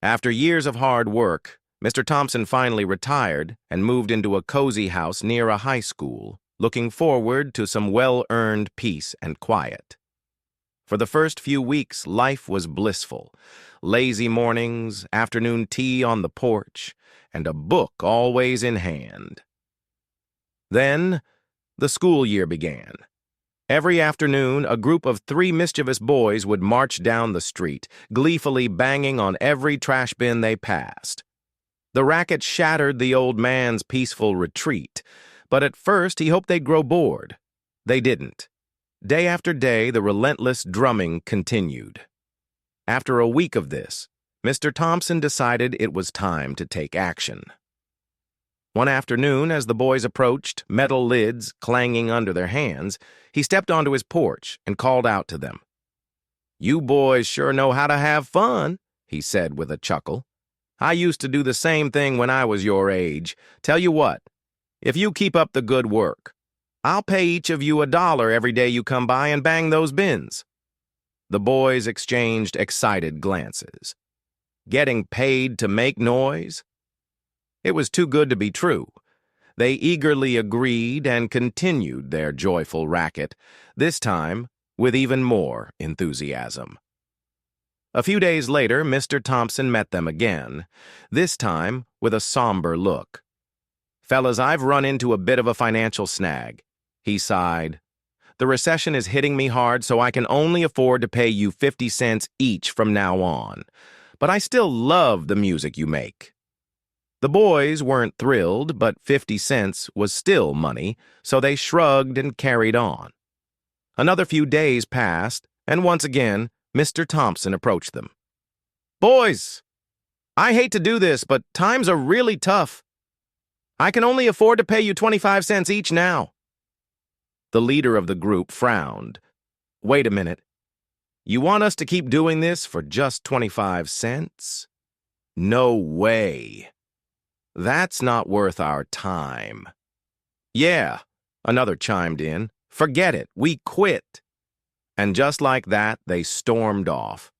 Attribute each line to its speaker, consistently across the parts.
Speaker 1: After years of hard work, Mr. Thompson finally retired and moved into a cozy house near a high school, looking forward to some well-earned peace and quiet. For the first few weeks, life was blissful. Lazy mornings, afternoon tea on the porch, and a book always in hand. Then, the school year began. Every afternoon, a group of 3 mischievous boys would march down the street, gleefully banging on every trash bin they passed. The racket shattered the old man's peaceful retreat, but at first he hoped they'd grow bored. They didn't. Day after day, the relentless drumming continued. After a week of this, Mr. Thompson decided it was time to take action. One afternoon, as the boys approached, metal lids clanging under their hands, he stepped onto his porch and called out to them. "You boys sure know how to have fun," he said with a chuckle. "I used to do the same thing when I was your age. Tell you what, if you keep up the good work, I'll pay each of you $1 every day you come by and bang those bins." The boys exchanged excited glances. Getting paid to make noise? It was too good to be true. They eagerly agreed and continued their joyful racket, this time with even more enthusiasm. A few days later, Mr. Thompson met them again, this time with a somber look. "Fellas, I've run into a bit of a financial snag," he sighed. "The recession is hitting me hard, so I can only afford to pay you 50 cents each from now on. But I still love the music you make." The boys weren't thrilled, but 50 cents was still money, so they shrugged and carried on. Another few days passed, and once again, Mr. Thompson approached them. "Boys, I hate to do this, but times are really tough. I can only afford to pay you 25 cents each now." The leader of the group frowned. "Wait a minute. You want us to keep doing this for just 25 cents? No way. That's not worth our time." "Yeah," another chimed in. "Forget it. We quit." And just like that, they stormed off.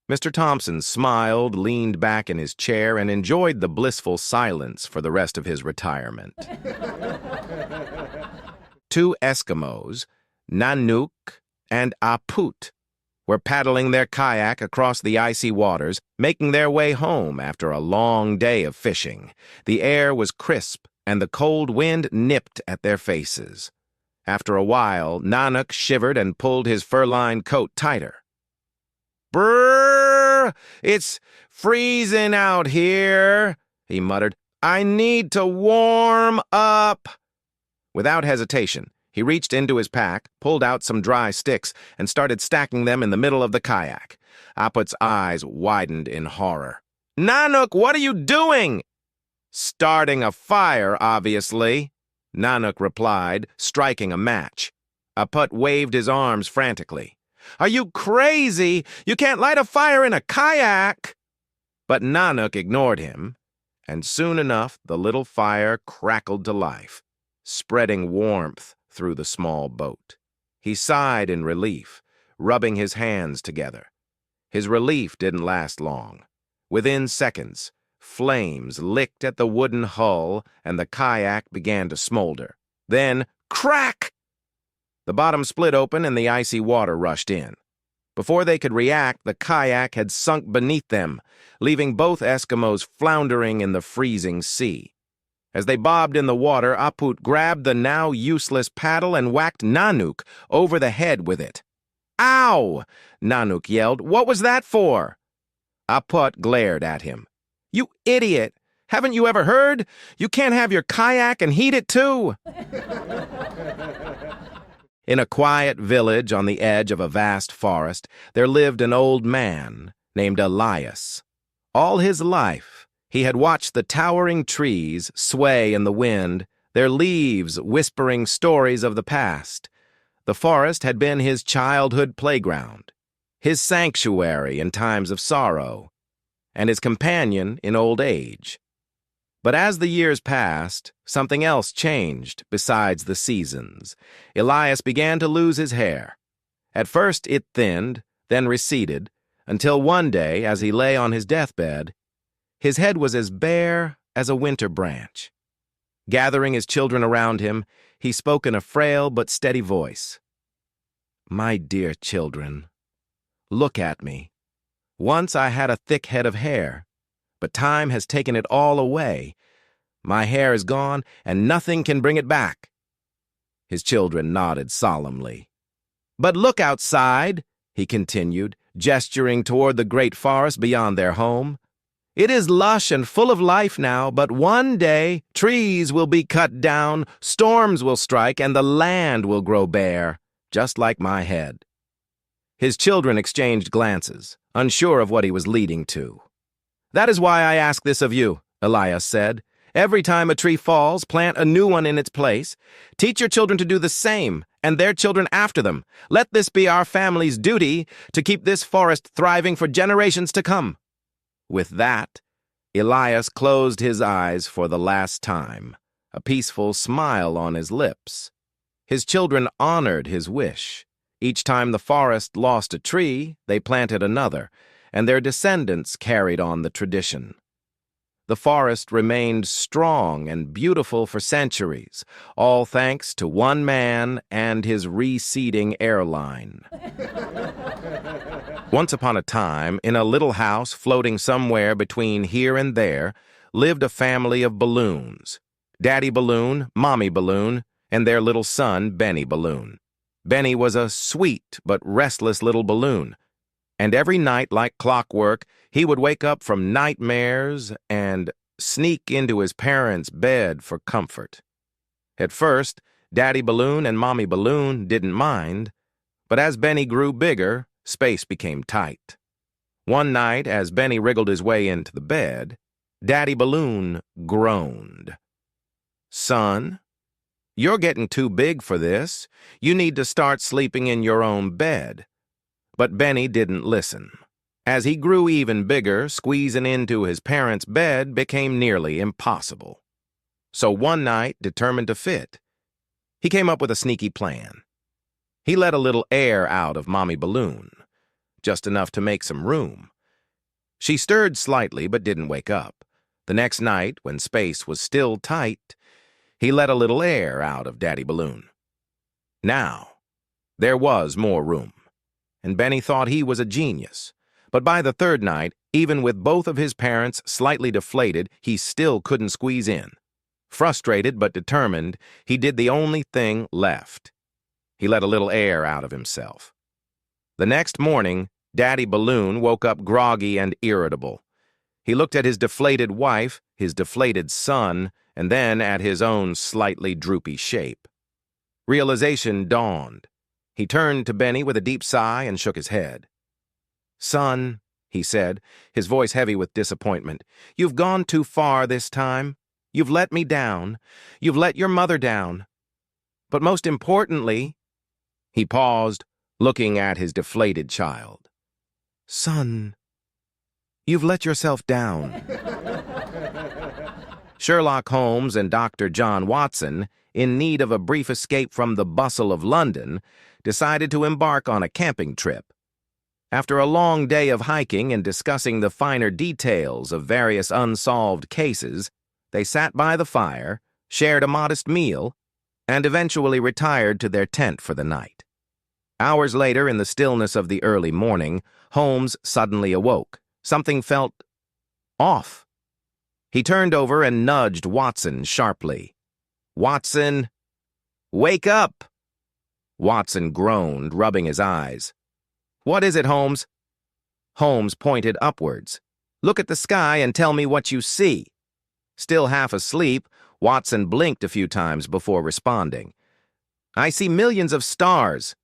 Speaker 1: Mr. Thompson smiled, leaned back in his chair, and enjoyed the blissful silence for the rest of his retirement. 2 Eskimos, Nanook and Aput, were paddling their kayak across the icy waters, making their way home after a long day of fishing. The air was crisp, and the cold wind nipped at their faces. After a while, Nanook shivered and pulled his fur-lined coat tighter. "Brrr! It's freezing out here," he muttered. "I need to warm up." Without hesitation, he reached into his pack, pulled out some dry sticks, and started stacking them in the middle of the kayak. Aput's eyes widened in horror. "Nanook, what are you doing?" "Starting a fire, obviously," Nanook replied, striking a match. Aput waved his arms frantically. "Are you crazy? You can't light a fire in a kayak!" But Nanook ignored him, and soon enough the little fire crackled to life, spreading warmth through the small boat. He sighed in relief, rubbing his hands together. His relief didn't last long. Within seconds, flames licked at the wooden hull and the kayak began to smolder. Then, crack! The bottom split open and the icy water rushed in. Before they could react, the kayak had sunk beneath them, leaving both Eskimos floundering in the freezing sea. As they bobbed in the water, Aput grabbed the now useless paddle and whacked Nanook over the head with it. "Ow!" Nanook yelled. "What was that for?" Aput glared at him. "You idiot! Haven't you ever heard? You can't have your kayak and heat it too!" In a quiet village on the edge of a vast forest, there lived an old man named Elias. All his life, he had watched the towering trees sway in the wind, their leaves whispering stories of the past. The forest had been his childhood playground, his sanctuary in times of sorrow, and his companion in old age. But as the years passed, something else changed besides the seasons. Elias began to lose his hair. At first it thinned, then receded, until one day, as he lay on his deathbed, his head was as bare as a winter branch. Gathering his children around him, he spoke in a frail but steady voice. "My dear children, look at me. Once I had a thick head of hair, but time has taken it all away. My hair is gone, and nothing can bring it back." His children nodded solemnly. "But look outside," he continued, gesturing toward the great forest beyond their home. "It is lush and full of life now, but one day trees will be cut down, storms will strike, and the land will grow bare, just like my head." His children exchanged glances, unsure of what he was leading to. "That is why I ask this of you," Elias said. "Every time a tree falls, plant a new one in its place. Teach your children to do the same, and their children after them. Let this be our family's duty to keep this forest thriving for generations to come." With that, Elias closed his eyes for the last time, a peaceful smile on his lips. His children honored his wish. Each time the forest lost a tree, they planted another, and their descendants carried on the tradition. The forest remained strong and beautiful for centuries, all thanks to one man and his receding airline. Once upon a time, in a little house floating somewhere between here and there, lived a family of balloons. Daddy Balloon, Mommy Balloon, and their little son, Benny Balloon. Benny was a sweet but restless little balloon, and every night, like clockwork, he would wake up from nightmares and sneak into his parents' bed for comfort. At first, Daddy Balloon and Mommy Balloon didn't mind, but as Benny grew bigger, space became tight. One night, as Benny wriggled his way into the bed, Daddy Balloon groaned. "Son, you're getting too big for this. You need to start sleeping in your own bed." But Benny didn't listen. As he grew even bigger, squeezing into his parents' bed became nearly impossible. So one night, determined to fit, he came up with a sneaky plan. He let a little air out of Mommy Balloon, just enough to make some room. She stirred slightly but didn't wake up. The next night, when space was still tight, he let a little air out of Daddy Balloon. Now, there was more room, and Benny thought he was a genius. But by the third night, even with both of his parents slightly deflated, he still couldn't squeeze in. Frustrated but determined, he did the only thing left. He let a little air out of himself. The next morning, Daddy Balloon woke up groggy and irritable. He looked at his deflated wife, his deflated son, and then at his own slightly droopy shape. Realization dawned. He turned to Benny with a deep sigh and shook his head. "Son," he said, his voice heavy with disappointment, "you've gone too far this time. You've let me down. You've let your mother down. But most importantly," he paused, looking at his deflated child. "Son, you've let yourself down." Sherlock Holmes and Dr. John Watson, in need of a brief escape from the bustle of London, decided to embark on a camping trip. After a long day of hiking and discussing the finer details of various unsolved cases, they sat by the fire, shared a modest meal, and eventually retired to their tent for the night. Hours later, in the stillness of the early morning, Holmes suddenly awoke. Something felt off. He turned over and nudged Watson sharply. "Watson, wake up!" Watson groaned, rubbing his eyes. "What is it, Holmes?" Holmes pointed upwards. "Look at the sky and tell me what you see." Still half asleep, Watson blinked a few times before responding. "I see millions of stars."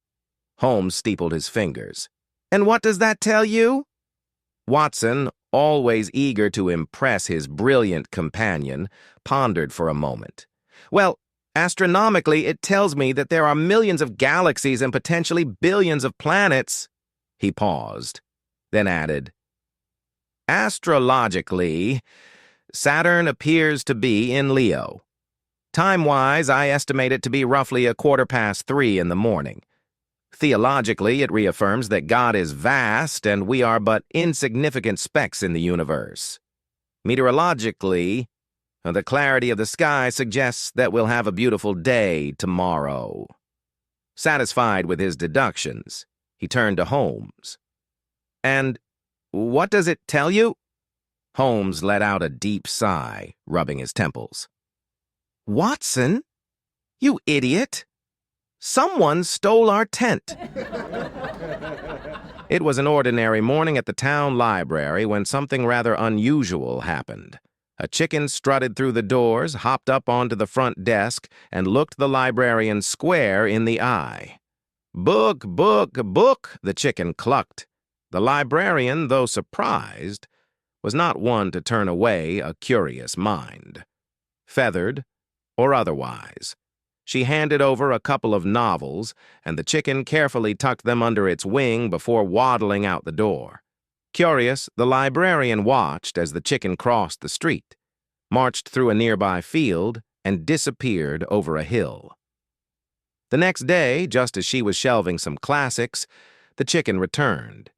Speaker 1: Holmes steepled his fingers. "And what does that tell you?" Watson, always eager to impress his brilliant companion, pondered for a moment. "Well, astronomically, it tells me that there are millions of galaxies and potentially billions of planets." He paused, then added, "Astrologically, Saturn appears to be in Leo. Time-wise, I estimate it to be roughly 3:15 in the morning. Theologically, it reaffirms that God is vast and we are but insignificant specks in the universe. Meteorologically, the clarity of the sky suggests that we'll have a beautiful day tomorrow. Satisfied with his deductions, he turned to Holmes. "And what does it tell you?" Holmes let out a deep sigh, rubbing his temples. "Watson, you idiot! Someone stole our tent." It was an ordinary morning at the town library when something rather unusual happened. A chicken strutted through the doors, hopped up onto the front desk, and looked the librarian square in the eye. "Book, book, book," the chicken clucked. The librarian, though surprised, was not one to turn away a curious mind. Feathered, or otherwise, she handed over a couple of novels, and the chicken carefully tucked them under its wing before waddling out the door. Curious, the librarian watched as the chicken crossed the street, marched through a nearby field, and disappeared over a hill. The next day, just as she was shelving some classics, the chicken returned.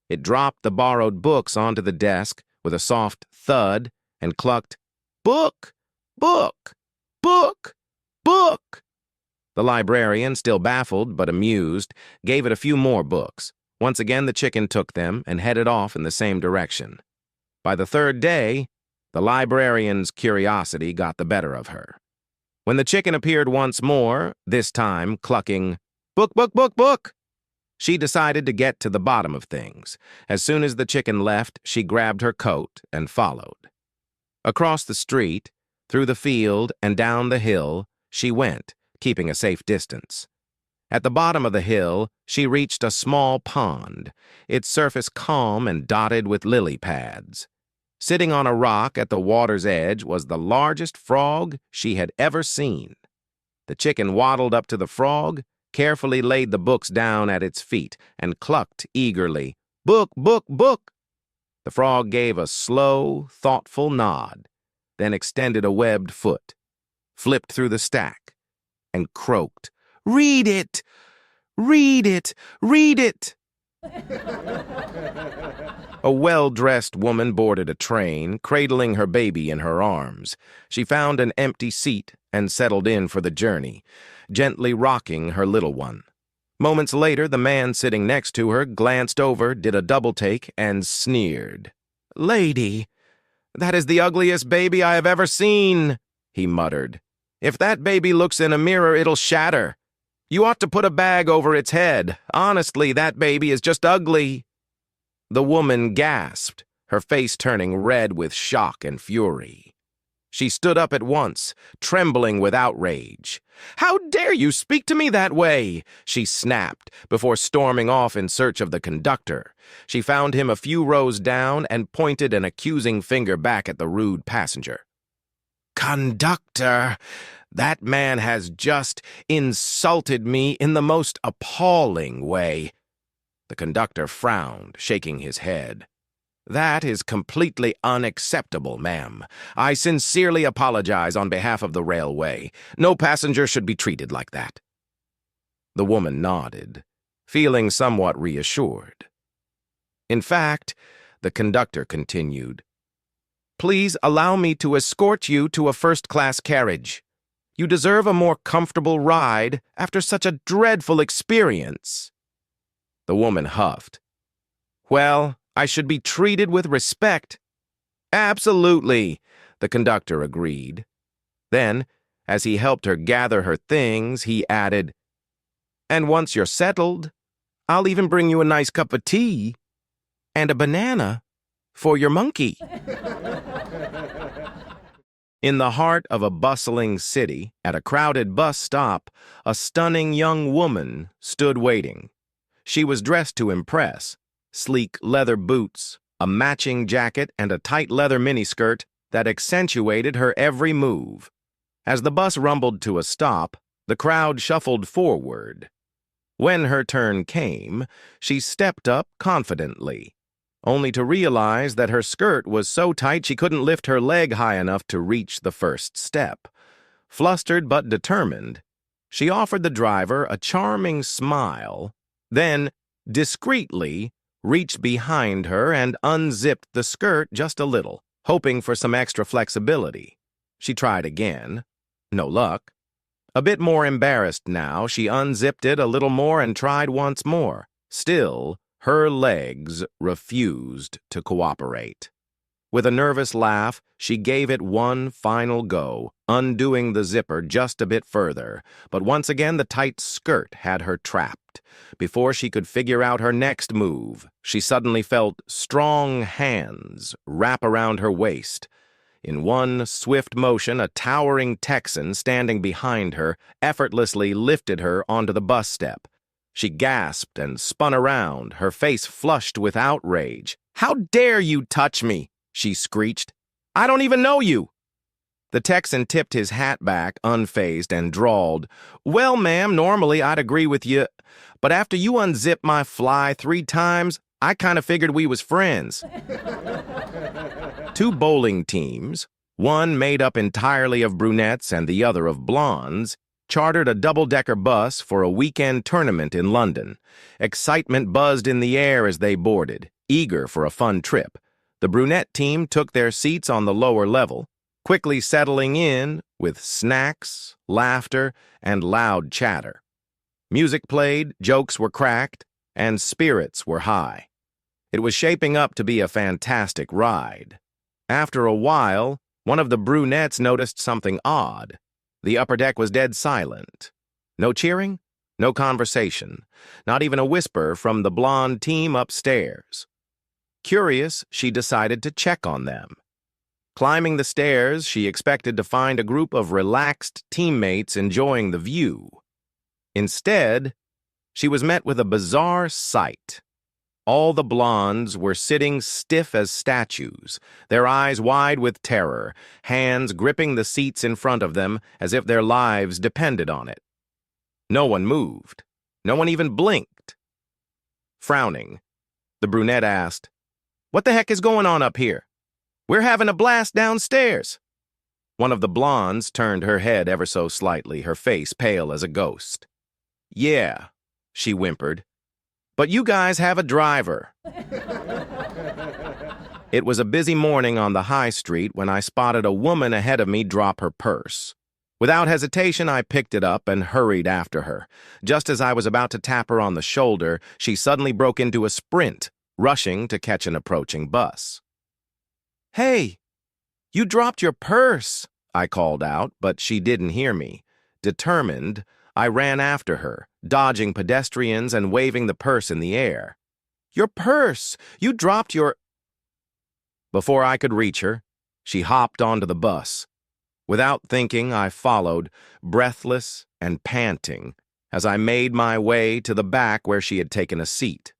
Speaker 1: It dropped the borrowed books onto the desk with a soft thud and clucked, "Book! Book! Book! Book!" The librarian, still baffled but amused, gave it a few more books. Once again, the chicken took them and headed off in the same direction. By the third day, the librarian's curiosity got the better of her. When the chicken appeared once more, this time clucking, "Book, book, book, book!" she decided to get to the bottom of things. As soon as the chicken left, she grabbed her coat and followed. Across the street, through the field, and down the hill, she went, keeping a safe distance. At the bottom of the hill, she reached a small pond, its surface calm and dotted with lily pads. Sitting on a rock at the water's edge was the largest frog she had ever seen. The chicken waddled up to the frog, carefully laid the books down at its feet, and clucked eagerly, "Book, book, book!" The frog gave a slow, thoughtful nod, then extended a webbed foot, flipped through the stack, and croaked, "Read it! Read it! Read it!" A well-dressed woman boarded a train, cradling her baby in her arms. She found an empty seat and settled in for the journey, gently rocking her little one. Moments later, the man sitting next to her glanced over, did a double-take, and sneered. "Lady, that is the ugliest baby I have ever seen," he muttered. "If that baby looks in a mirror, it'll shatter. You ought to put a bag over its head. Honestly, that baby is just ugly." The woman gasped, her face turning red with shock and fury. She stood up at once, trembling with outrage. "How dare you speak to me that way?" she snapped, before storming off in search of the conductor. She found him a few rows down and pointed an accusing finger back at the rude passenger. "Conductor, that man has just insulted me in the most appalling way." The conductor frowned, shaking his head. "That is completely unacceptable, ma'am. I sincerely apologize on behalf of the railway. No passenger should be treated like that." The woman nodded, feeling somewhat reassured. "In fact," the conductor continued, "please allow me to escort you to a first-class carriage. You deserve a more comfortable ride after such a dreadful experience." The woman huffed. "Well, I should be treated with respect." "Absolutely," the conductor agreed. Then, as he helped her gather her things, he added, "And once you're settled, I'll even bring you a nice cup of tea and a banana for your monkey." In the heart of a bustling city, at a crowded bus stop, a stunning young woman stood waiting. She was dressed to impress, sleek leather boots, a matching jacket, and a tight leather miniskirt that accentuated her every move. As the bus rumbled to a stop, the crowd shuffled forward. When her turn came, she stepped up confidently, only to realize that her skirt was so tight she couldn't lift her leg high enough to reach the first step. Flustered but determined, she offered the driver a charming smile then discreetly reached behind her and unzipped the skirt just a little, hoping for some extra flexibility. She tried again. No luck. A bit more embarrassed now, she unzipped it a little more and tried once more. Still, her legs refused to cooperate. With a nervous laugh, she gave it one final go, undoing the zipper just a bit further, but once again the tight skirt had her trapped. Before she could figure out her next move, she suddenly felt strong hands wrap around her waist. In one swift motion, a towering Texan standing behind her effortlessly lifted her onto the bus step. She gasped and spun around, her face flushed with outrage. "How dare you touch me?" she screeched. "I don't even know you." The Texan tipped his hat back, unfazed, and drawled, "Well, ma'am, normally I'd agree with you, but after you unzipped my fly 3 times, I kind of figured we was friends." 2 bowling teams, one made up entirely of brunettes and the other of blondes, chartered a double-decker bus for a weekend tournament in London. Excitement buzzed in the air as they boarded, eager for a fun trip. The brunette team took their seats on the lower level, quickly settling in with snacks, laughter, and loud chatter. Music played, jokes were cracked, and spirits were high. It was shaping up to be a fantastic ride. After a while, one of the brunettes noticed something odd. The upper deck was dead silent. No cheering, no conversation, not even a whisper from the blonde team upstairs. Curious, she decided to check on them. Climbing the stairs, she expected to find a group of relaxed teammates enjoying the view. Instead, she was met with a bizarre sight. All the blondes were sitting stiff as statues, their eyes wide with terror, hands gripping the seats in front of them as if their lives depended on it. No one moved. No one even blinked. Frowning, the brunette asked, "What the heck is going on up here? We're having a blast downstairs." One of the blondes turned her head ever so slightly, her face pale as a ghost. "Yeah," she whimpered, "but you guys have a driver." It was a busy morning on the high street when I spotted a woman ahead of me drop her purse. Without hesitation, I picked it up and hurried after her. Just as I was about to tap her on the shoulder, she suddenly broke into a sprint, rushing to catch an approaching bus. "Hey, you dropped your purse," I called out, but she didn't hear me. Determined, I ran after her, dodging pedestrians and waving the purse in the air. "Your purse! You dropped your—" Before I could reach her, she hopped onto the bus. Without thinking, I followed, breathless and panting, as I made my way to the back where she had taken a seat.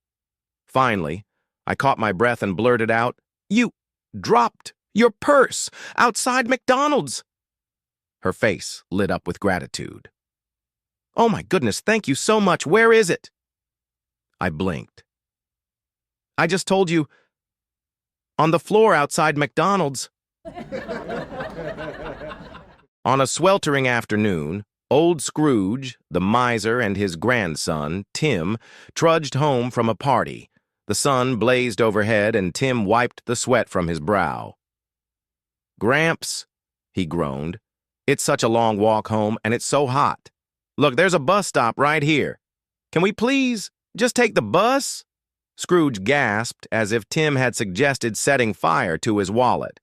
Speaker 1: Finally, I caught my breath and blurted out, "You dropped your purse outside McDonald's!" Her face lit up with gratitude. "Oh my goodness, thank you so much. Where is it?" I blinked. "I just told you, on the floor outside McDonald's." On a sweltering afternoon, old Scrooge, the miser, and his grandson, Tim, trudged home from a party. The sun blazed overhead, and Tim wiped the sweat from his brow. "Gramps," he groaned, "it's such a long walk home, and it's so hot. Look, there's a bus stop right here. Can we please just take the bus?" Scrooge gasped as if Tim had suggested setting fire to his wallet.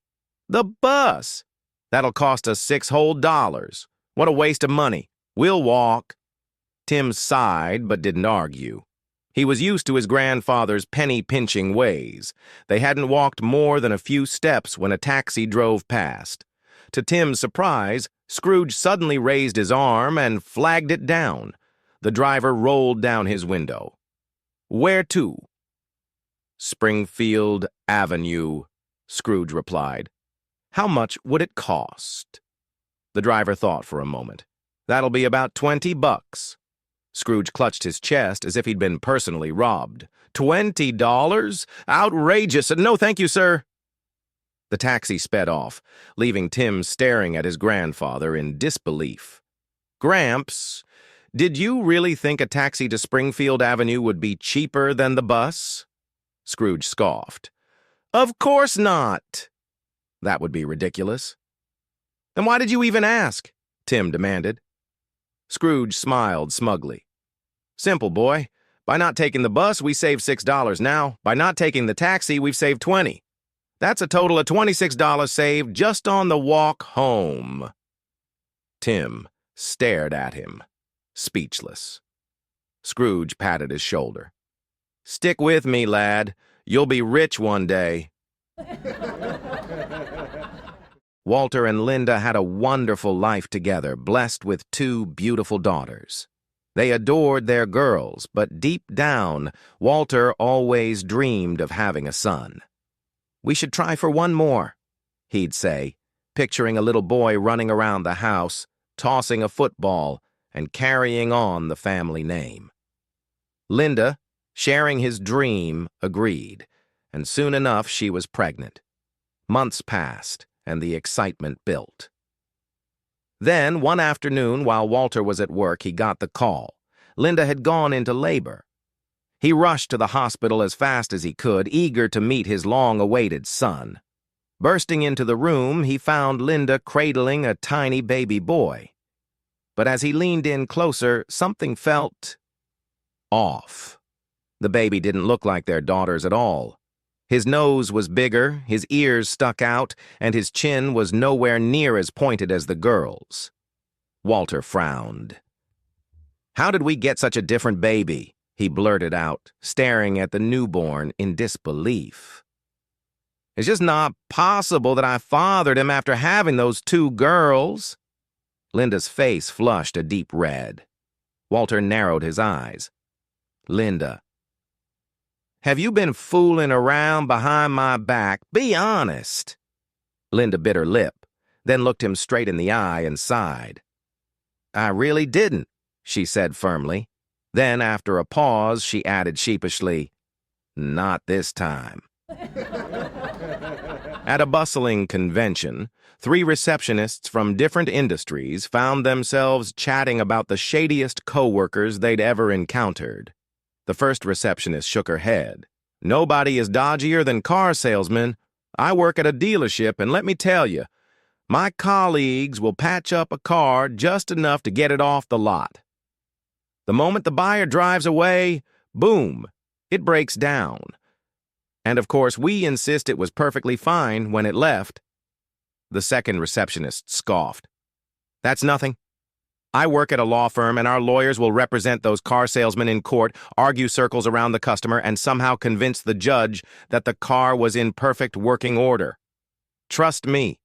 Speaker 1: "The bus? That'll cost us $6 whole. What a waste of money. We'll walk." Tim sighed but didn't argue. He was used to his grandfather's penny-pinching ways. They hadn't walked more than a few steps when a taxi drove past. To Tim's surprise, Scrooge suddenly raised his arm and flagged it down. The driver rolled down his window. "Where to?" "Springfield Avenue," Scrooge replied. "How much would it cost?" The driver thought for a moment. "That'll be about $20. Scrooge clutched his chest as if he'd been personally robbed. $20? Outrageous! No, thank you, sir." The taxi sped off, leaving Tim staring at his grandfather in disbelief. "Gramps, Did you really think a taxi to Springfield Avenue would be cheaper than the bus? Scrooge scoffed. Of course not. That would be ridiculous. Then why did you even ask? Tim demanded. Scrooge smiled smugly. Simple, boy. By not taking the bus, we saved $6 now. By not taking the taxi, we've saved $20. That's a total of $26 saved just on the walk home. Tim stared at him, speechless. Scrooge patted his shoulder. Stick with me, lad. You'll be rich one day. Walter and Linda had a wonderful life together, blessed with 2 beautiful daughters. They adored their girls, but deep down, Walter always dreamed of having a son. We should try for one more, he'd say, picturing a little boy running around the house, tossing a football, and carrying on the family name. Linda, sharing his dream, agreed, and soon enough she was pregnant. Months passed, and the excitement built. Then, one afternoon, while Walter was at work, he got the call. Linda had gone into labor. He rushed to the hospital as fast as he could, eager to meet his long-awaited son. Bursting into the room, he found Linda cradling a tiny baby boy. But as he leaned in closer, something felt off. The baby didn't look like their daughters at all. His nose was bigger, his ears stuck out, and his chin was nowhere near as pointed as the girl's. Walter frowned. How did we get such a different baby? He blurted out, staring at the newborn in disbelief. It's just not possible that I fathered him after having those 2 girls. Linda's face flushed a deep red. Walter narrowed his eyes. Linda, have you been fooling around behind my back? Be honest. Linda bit her lip, then looked him straight in the eye and sighed. I really didn't, she said firmly. Then, after a pause, she added sheepishly, not this time. At a bustling convention, 3 receptionists from different industries found themselves chatting about the shadiest co-workers they'd ever encountered. The first receptionist shook her head. Nobody is dodgier than car salesmen. I work at a dealership, and let me tell you, my colleagues will patch up a car just enough to get it off the lot. The moment the buyer drives away, boom, it breaks down. And of course, we insist it was perfectly fine when it left. The second receptionist scoffed. That's nothing. I work at a law firm, and our lawyers will represent those car salesmen in court, argue circles around the customer, and somehow convince the judge that the car was in perfect working order. Trust me,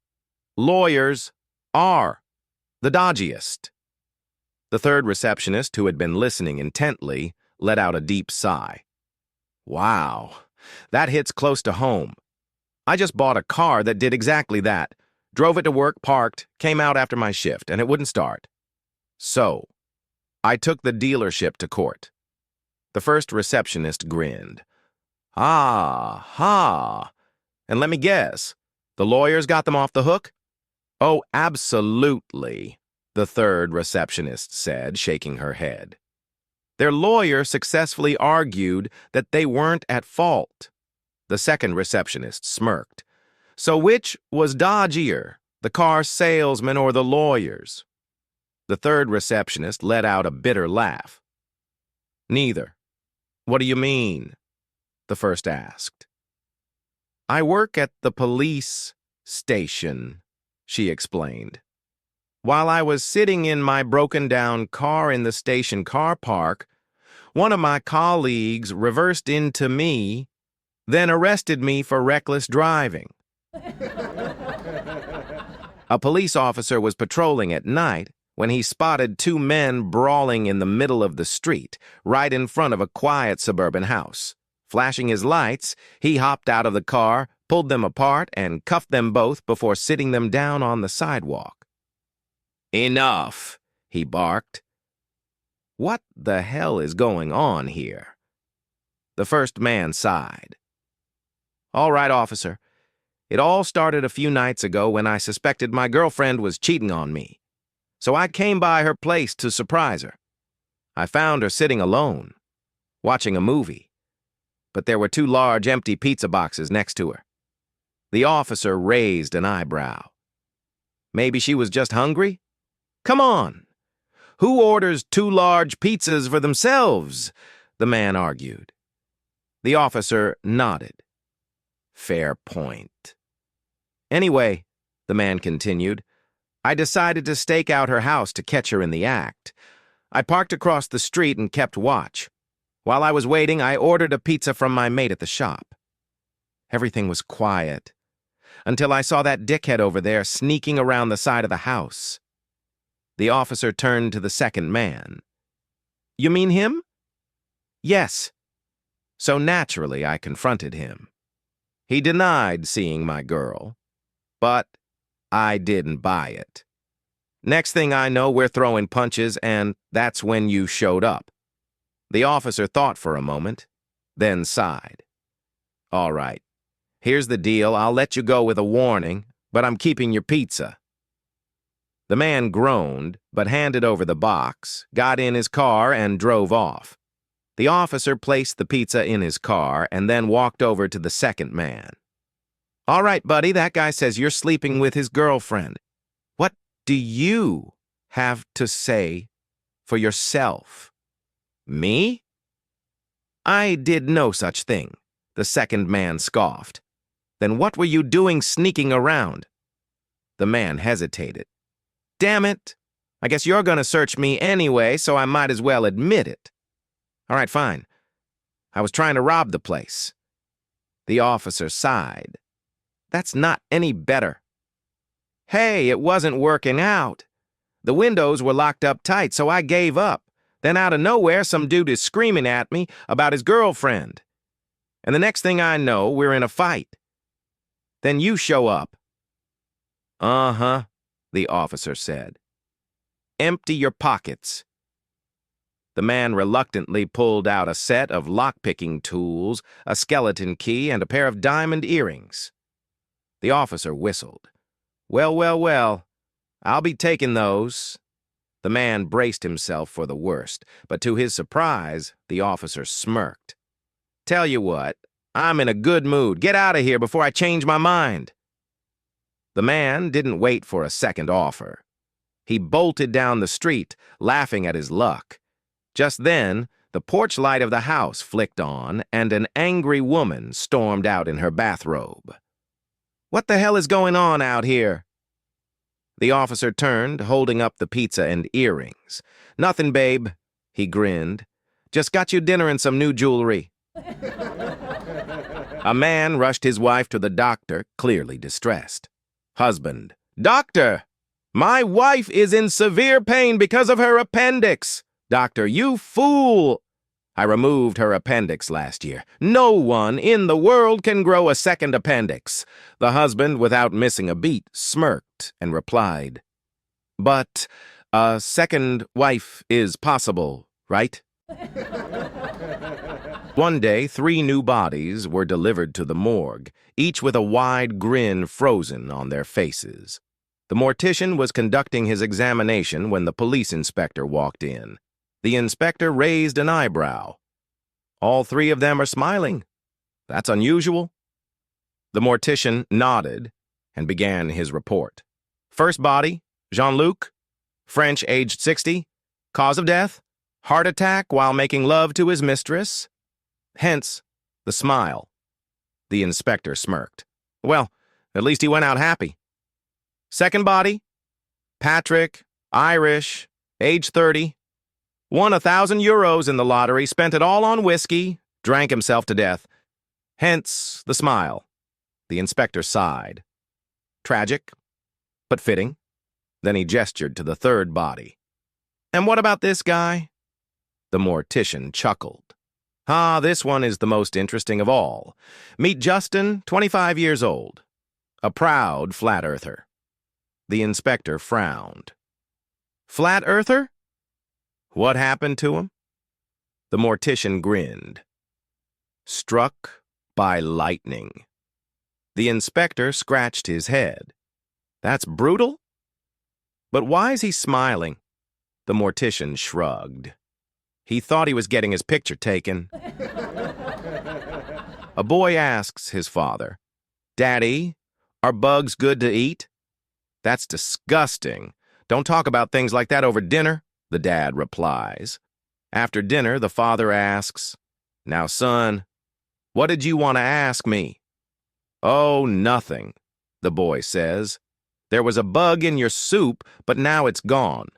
Speaker 1: lawyers are the dodgiest. The third receptionist, who had been listening intently, let out a deep sigh. Wow, that hits close to home. I just bought a car that did exactly that. Drove it to work, parked, came out after my shift, and it wouldn't start. So, I took the dealership to court. The first receptionist grinned. Ah, ha. And let me guess, the lawyers got them off the hook? Oh, absolutely, the third receptionist said, shaking her head. Their lawyer successfully argued that they weren't at fault. The second receptionist smirked. So which was dodgier, the car salesman or the lawyers? The third receptionist let out a bitter laugh. Neither. What do you mean? The first asked. I work at the police station, she explained. While I was sitting in my broken-down car in the station car park, one of my colleagues reversed into me, then arrested me for reckless driving. A police officer was patrolling at night when he spotted 2 men brawling in the middle of the street, right in front of a quiet suburban house. Flashing his lights, he hopped out of the car, pulled them apart, and cuffed them both before sitting them down on the sidewalk. Enough, he barked. What the hell is going on here? The first man sighed. All right, officer. It all started a few nights ago when I suspected my girlfriend was cheating on me. So I came by her place to surprise her. I found her sitting alone, watching a movie, but there were 2 large empty pizza boxes next to her. The officer raised an eyebrow. Maybe she was just hungry? Come on! Who orders 2 large pizzas for themselves? The man argued. The officer nodded. Fair point. Anyway, the man continued, I decided to stake out her house to catch her in the act. I parked across the street and kept watch. While I was waiting, I ordered a pizza from my mate at the shop. Everything was quiet, until I saw that dickhead over there sneaking around the side of the house. The officer turned to the second man. You mean him? Yes. So naturally, I confronted him. He denied seeing my girl, but I didn't buy it. Next thing I know, we're throwing punches, and that's when you showed up. The officer thought for a moment, then sighed. All right, here's the deal. I'll let you go with a warning, but I'm keeping your pizza. The man groaned, but handed over the box, got in his car, and drove off. The officer placed the pizza in his car and then walked over to the second man. All right, buddy, that guy says you're sleeping with his girlfriend. What do you have to say for yourself? Me? I did no such thing, the second man scoffed. Then what were you doing sneaking around? The man hesitated. Damn it, I guess you're gonna search me anyway, so I might as well admit it. All right, fine. I was trying to rob the place. The officer sighed. That's not any better. Hey, it wasn't working out. The windows were locked up tight, so I gave up. Then out of nowhere, some dude is screaming at me about his girlfriend. And the next thing I know, we're in a fight. Then you show up. Uh-huh, the officer said. Empty your pockets. The man reluctantly pulled out a set of lock-picking tools, a skeleton key, and a pair of diamond earrings. The officer whistled. Well, well, well, I'll be taking those. The man braced himself for the worst, but to his surprise, the officer smirked. Tell you what, I'm in a good mood. Get out of here before I change my mind. The man didn't wait for a second offer. He bolted down the street, laughing at his luck. Just then, the porch light of the house flicked on, and an angry woman stormed out in her bathrobe. What the hell is going on out here? The officer turned, holding up the pizza and earrings. Nothing, babe, he grinned. Just got you dinner and some new jewelry. A man rushed his wife to the doctor, clearly distressed. Husband, Doctor, my wife is in severe pain because of her appendix. Doctor, you fool! I removed her appendix last year. No one in the world can grow a second appendix. The husband, without missing a beat, smirked and replied, But a second wife is possible, right? One day, 3 new bodies were delivered to the morgue, each with a wide grin frozen on their faces. The mortician was conducting his examination when the police inspector walked in. The inspector raised an eyebrow. All 3 of them are smiling. That's unusual. The mortician nodded and began his report. First body, Jean-Luc, French, aged 60. Cause of death, heart attack while making love to his mistress. Hence, the smile. The inspector smirked. Well, at least he went out happy. Second body, Patrick, Irish, age 30. Won €1,000 in the lottery, spent it all on whiskey, drank himself to death. Hence the smile. The inspector sighed. Tragic, but fitting. Then he gestured to the third body. And what about this guy? The mortician chuckled. Ah, this one is the most interesting of all. Meet Justin, 25 years old. A proud flat-earther. The inspector frowned. Flat-earther? What happened to him? The mortician grinned. Struck by lightning. The inspector scratched his head. That's brutal? But why is he smiling? The mortician shrugged. He thought he was getting his picture taken. A boy asks his father, "Daddy, are bugs good to eat?" "That's disgusting. Don't talk about things like that over dinner," the dad replies. After dinner, the father asks, "Now, son, what did you want to ask me?" "Oh, nothing," the boy says. "There was a bug in your soup, but now it's gone."